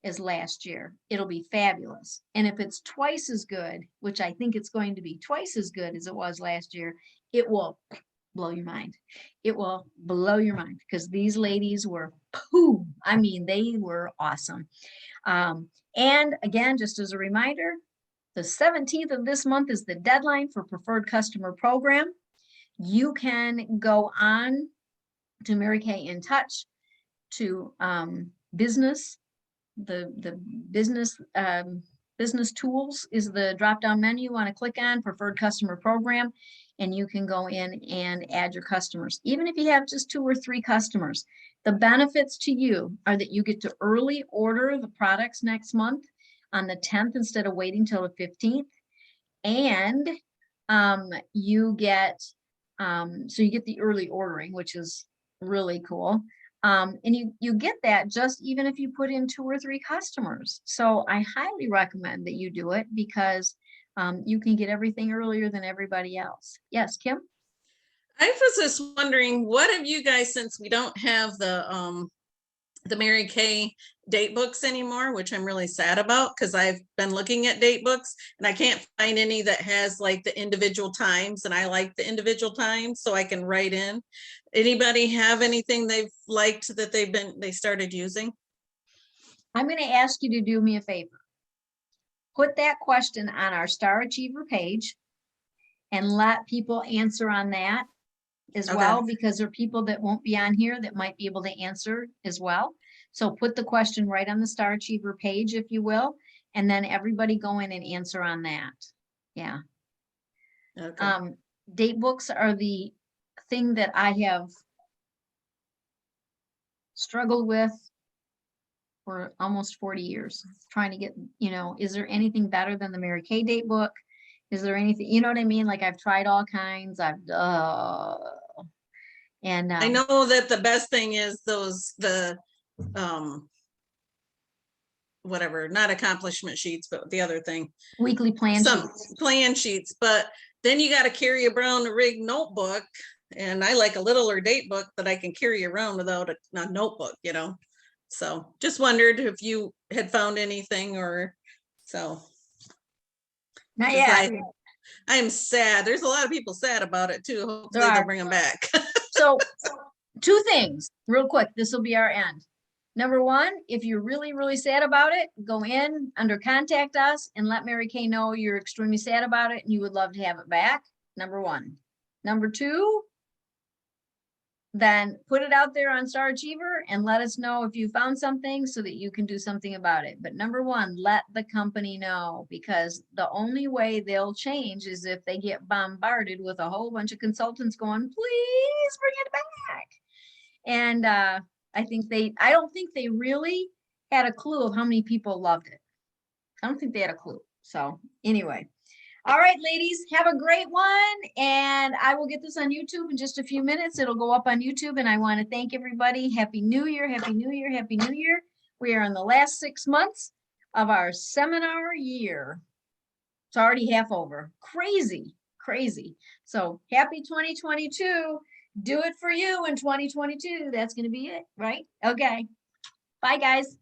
as last year, it'll be fabulous. And if it's twice as good, which I think it's going to be twice as good as it was last year, it will blow your mind. It will blow your mind, because these ladies were I mean, they were awesome. And again, just as a reminder, the 17th of this month is the deadline for Preferred Customer Program. You can go on to Mary Kay in Touch to business. The business tools is the drop-down menu. You want to click on Preferred Customer Program, and you can go in and add your customers. Even if you have just 2 or 3 customers, the benefits to you are that you get to early order the products next month on the 10th instead of waiting till the 15th. And you get the early ordering, which is really cool. And you get that just even if you put in 2 or 3 customers. So I highly recommend that you do it, because you can get everything earlier than everybody else. Yes, Kim? I was just wondering, what have you guys, since we don't have the Mary Kay date books anymore, which I'm really sad about, because I've been looking at date books and I can't find any that has like the individual times, and I like the individual times so I can write in. Anybody have anything they've liked that they started using? I'm going to ask you to do me a favor. Put that question on our Star Achiever page and let people answer on that as well, because there are people that won't be on here that might be able to answer as well. So put the question right on the Star Achiever page, if you will, and then everybody go in and answer on that. Yeah. Okay. Date books are the thing that I have struggled with for almost 40 years, trying to get, is there anything better than the Mary Kay date book? Is there anything, you know what I mean? Like I've tried all kinds, and I know that the best thing is whatever, not accomplishment sheets, but the other thing, weekly plan some sheets. plan sheets, but then you got to carry a brown rig notebook. And I like a littler date book that I can carry around without a notebook, So just wondered if you had found anything or so. Not 'Cause yet. I'm sad. There's a lot of people sad about it too. Hopefully There they'll are. bring them back. So 2 things real quick. This will be our end. Number 1, if you're really, really sad about it, go in under contact us and let Mary Kay know you're extremely sad about it and you would love to have it back. Number 1. Number 2, then put it out there on Star Achiever and let us know if you found something so that you can do something about it. But number 1, let the company know, because the only way they'll change is if they get bombarded with a whole bunch of consultants going, please bring it back. And I don't think they really had a clue of how many people loved it. I don't think they had a clue. So anyway. All right, ladies, have a great one. And I will get this on YouTube in just a few minutes. It'll go up on YouTube. And I want to thank everybody. Happy New Year, Happy New Year, Happy New Year. We are in the last 6 months of our seminar year. It's already half over. Crazy, crazy. So happy 2022. Do it for you in 2022. That's going to be it, right? Okay. Bye, guys.